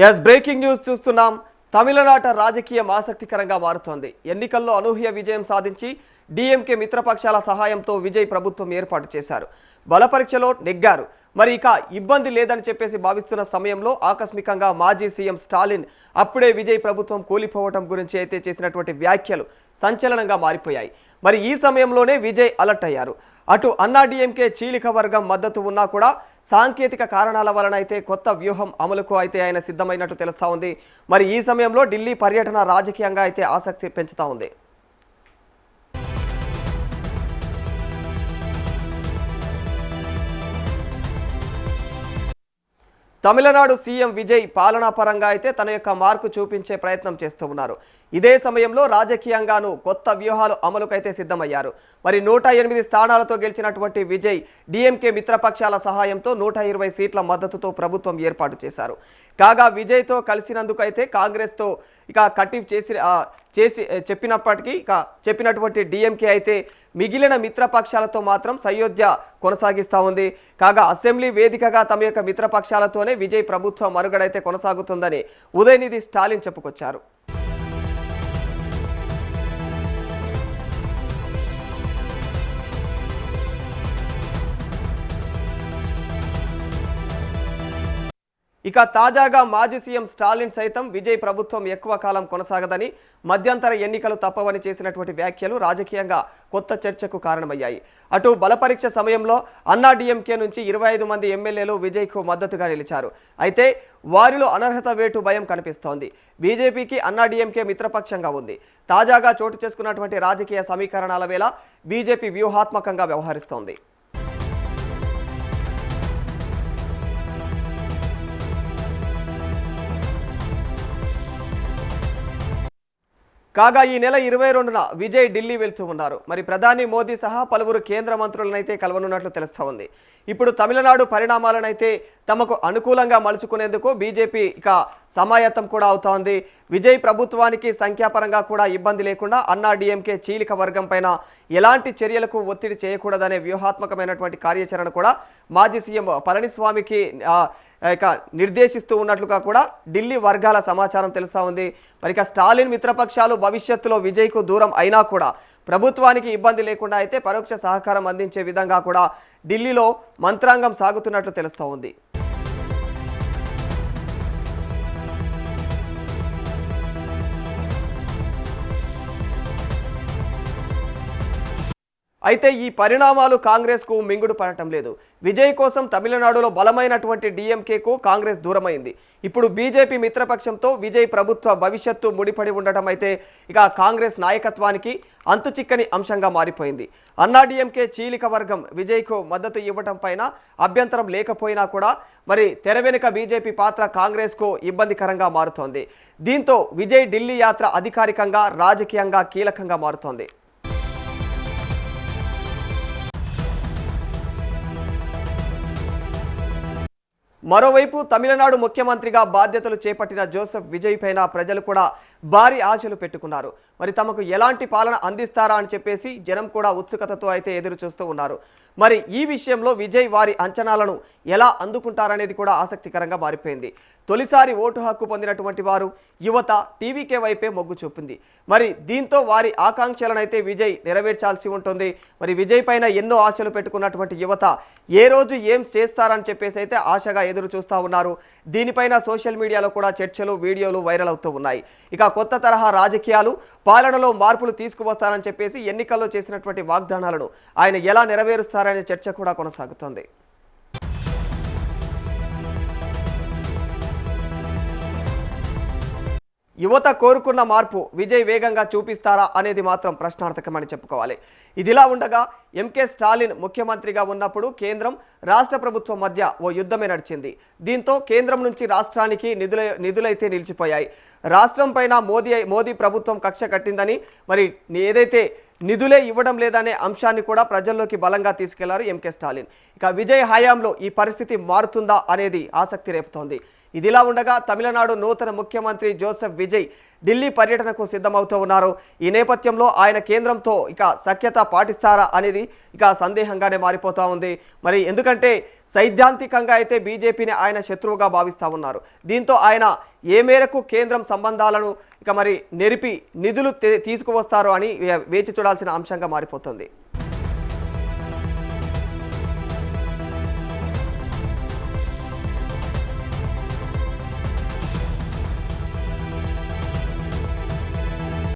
Yes breaking news చూస్తున్నాం. తమిళనాట రాజకీయం ఆసక్తికరంగా మారుతోంది. ఎన్నికల్లో అనూహ్య విజయం సాధించి డిఎంకే మిత్రపక్షాల సహాయంతో విజయ్ ప్రభుత్వం ఏర్పాటు చేశారు. బలపరీక్షలో నెగ్గారు. మరి ఇక ఇబ్బంది లేదని చెప్పేసి భావిస్తున్న సమయంలో ఆకస్మికంగా మాజీ సీఎం స్టాలిన్ అప్పుడే విజయ్ ప్రభుత్వం కూలిపోవడం గురించి అయితే చేసినటువంటి వ్యాఖ్యలు సంచలనంగా మారిపోయాయి. మరి ఈ సమయంలోనే విజయ్ అలర్ట్ అయ్యారు. అటు అన్నాడీఎంకే చీలిక వర్గం మద్దతు ఉన్నా కూడా సాంకేతిక కారణాల వలన అయితే కొత్త వ్యూహం అమలుకు అయితే ఆయన సిద్ధమైనట్టు తెలుస్తా ఉంది. మరి ఈ సమయంలో ఢిల్లీ పర్యటన రాజకీయంగా అయితే ఆసక్తి పెంచుతా ఉంది. తమిళనాడు సీఎం విజయ్ పాలనా పరంగా అయితే తన యొక్క మార్కు చూపించే ప్రయత్నం చేస్తూ ఉన్నారు. ఇదే సమయంలో రాజకీయంగాను కొత్త వ్యూహాలు అమలుకైతే సిద్ధమయ్యారు. మరి 108 స్థానాలతో గెలిచినటువంటి విజయ్ డిఎంకే మిత్రపక్షాల సహాయంతో 120 సీట్ల మద్దతుతో ప్రభుత్వం ఏర్పాటు చేశారు. కాగా విజయ్తో కలిసినందుకు అయితే కాంగ్రెస్తో ఇక కట్టి చెప్పినటువంటి డిఎంకే అయితే మిగిలిన మిత్రపక్షాలతో మాత్రం సయోధ్య కొనసాగిస్తూ ఉంది. కాగా అసెంబ్లీ వేదికగా తమ యొక్క మిత్రపక్షాలతోనే విజయ్ ప్రభుత్వ మనుగడైతే కొనసాగుతుందని ఉదయనిధి స్టాలిన్ చెప్పుకొచ్చారు. ఇక తాజాగా మాజీ సీఎం స్టాలిన్ సైతం విజయ్ ప్రభుత్వం ఎక్కువ కాలం కొనసాగదని, మధ్యంతర ఎన్నికలు తప్పవని చేసినటువంటి వ్యాఖ్యలు రాజకీయంగా కొత్త చర్చకు కారణమయ్యాయి. అటు బలపరీక్ష సమయంలో అన్నాడీఎంకే నుంచి 25 మంది ఎమ్మెల్యేలు విజయ్కు మద్దతుగా నిలిచారు. అయితే వారిలో అనర్హత వేటు భయం కనిపిస్తోంది. బీజేపీకి అన్నాడీఎంకే మిత్రపక్షంగా ఉంది. తాజాగా చోటు చేసుకున్నటువంటి రాజకీయ సమీకరణాల వేళ బీజేపీ వ్యూహాత్మకంగా వ్యవహరిస్తోంది. కాగా ఈ నెల 22న విజయ్ ఢిల్లీ వెళ్తూ ఉన్నారు. మరి ప్రధాని మోదీ సహా పలువురు కేంద్ర మంత్రులనైతే కలవనున్నట్లు తెలుస్తూ ఉంది. ఇప్పుడు తమిళనాడు పరిణామాలనైతే తమకు అనుకూలంగా మలుచుకునేందుకు బీజేపీ ఇక సమాయత్తం కూడా అవుతోంది. విజయ్ ప్రభుత్వానికి సంఖ్యాపరంగా కూడా ఇబ్బంది లేకుండా అన్నాడీఎంకే చీలిక వర్గం పైన ఎలాంటి చర్యలకు ఒత్తిడి చేయకూడదనే వ్యూహాత్మకమైనటువంటి కార్యాచరణ కూడా మాజీ సీఎం పళనిస్వామికి ఇక నిర్దేశిస్తూ ఉన్నట్లుగా కూడా ఢిల్లీ వర్గాల సమాచారం తెలుస్తూ ఉంది. మరి ఇక స్టాలిన్ మిత్రపక్షాలు భవిష్యత్తులో విజయ్కు దూరం అయినా కూడా ప్రభుత్వానికి ఇబ్బంది లేకుండా అయితే పరోక్ష సహకారం అందించే విధంగా కూడా ఢిల్లీలో మంత్రాంగం సాగుతున్నట్లు తెలుస్తూ ఉంది. అయితే ఈ పరిణామాలు కాంగ్రెస్కు మింగుడు పడటం లేదు. విజయ్ కోసం తమిళనాడులో బలమైనటువంటి డిఎంకేకు కాంగ్రెస్ దూరమైంది. ఇప్పుడు బీజేపీ మిత్రపక్షంతో విజయ్ ప్రభుత్వ భవిష్యత్తు ముడిపడి ఉండటం అయితే ఇక కాంగ్రెస్ నాయకత్వానికి అంతుచిక్కని అంశంగా మారిపోయింది. అన్నాడీఎంకే చీలిక వర్గం విజయ్కు మద్దతు ఇవ్వటం పైన అభ్యంతరం లేకపోయినా కూడా మరి తెర వెనుక బీజేపీ పాత్ర కాంగ్రెస్కు ఇబ్బందికరంగా మారుతోంది. దీంతో విజయ్ ఢిల్లీ యాత్ర అధికారికంగా రాజకీయంగా కీలకంగా మారుతోంది. మరోవైపు తమిళనాడు ముఖ్యమంత్రిగా బాధ్యతలు చేపట్టిన జోసెఫ్ విజయ్ పైన ప్రజలు కూడా భారీ ఆశలు పెట్టుకున్నారు. మరి తమకు ఎలాంటి పాలన అందిస్తారా అని చెప్పేసి జనం కూడా ఉత్సుకతతో అయితే ఎదురు చూస్తూ ఉన్నారు. మరి ఈ విషయంలో విజయ్ వారి అంచనాలను ఎలా అందుకుంటారనేది కూడా ఆసక్తికరంగా మారిపోయింది. తొలిసారి ఓటు హక్కు పొందినటువంటి వారు యువత టీవీకే వైపే మొగ్గు చూపింది. మరి దీంతో వారి ఆకాంక్షలను అయితే విజయ్ నెరవేర్చాల్సి ఉంటుంది. మరి విజయ్ పైన ఎన్నో ఆశలు పెట్టుకున్నటువంటి యువత ఏ రోజు ఏం చేస్తారని చెప్పేసి అయితే ఆశగా ఎదురు చూస్తూ ఉన్నారు. దీనిపైన సోషల్ మీడియాలో కూడా చర్చలు, వీడియోలు వైరల్ అవుతూ ఉన్నాయి. ఇక కొత్త తరహా రాజకీయాలు, పాలనలో మార్పులు తీసుకువస్తారని చెప్పేసి ఎన్నికల్లో చేసినటువంటి వాగ్దానాలను ఆయన ఎలా నెరవేరుస్తారనే చర్చ కూడా కొనసాగుతోంది. యువత కోరుకున్న మార్పు విజయ్ వేగంగా చూపిస్తారా అనేది మాత్రం ప్రశ్నార్థకమని చెప్పుకోవాలి. ఇదిలా ఉండగా ఎంకే స్టాలిన్ ముఖ్యమంత్రిగా ఉన్నప్పుడు కేంద్రం, రాష్ట్ర ప్రభుత్వం మధ్య ఓ యుద్ధమే నడిచింది. దీంతో కేంద్రం నుంచి రాష్ట్రానికి నిధులైతే నిలిచిపోయాయి. రాష్ట్రం పైన మోదీ ప్రభుత్వం కక్ష కట్టిందని, మరి ఏదైతే నిధులే ఇవ్వడం లేదనే అంశాన్ని కూడా ప్రజల్లోకి బలంగా తీసుకెళ్లారు ఎంకే స్టాలిన్. ఇక విజయ్ హయాంలో ఈ పరిస్థితి మారుతుందా అనేది ఆసక్తి రేపుతోంది. ఇదిలా ఉండగా తమిళనాడు నూతన ముఖ్యమంత్రి జోసెఫ్ విజయ్ ఢిల్లీ పర్యటనకు సిద్ధమవుతూ ఉన్నారు. ఈ నేపథ్యంలో ఆయన కేంద్రంతో ఇక సఖ్యత పాటిస్తారా అనేది ఇక సందేహంగానే మారిపోతూ ఉంది. మరి ఎందుకంటే సైద్ధాంతికంగా అయితే బీజేపీని ఆయన శత్రువుగా భావిస్తూ ఉన్నారు. దీంతో ఆయన ఏ మేరకు కేంద్రం సంబంధాలను ఇక మరి నెరిపి నిధులు తీసుకువస్తారో అని వేచి చూడాల్సిన అంశంగా మారిపోతుంది.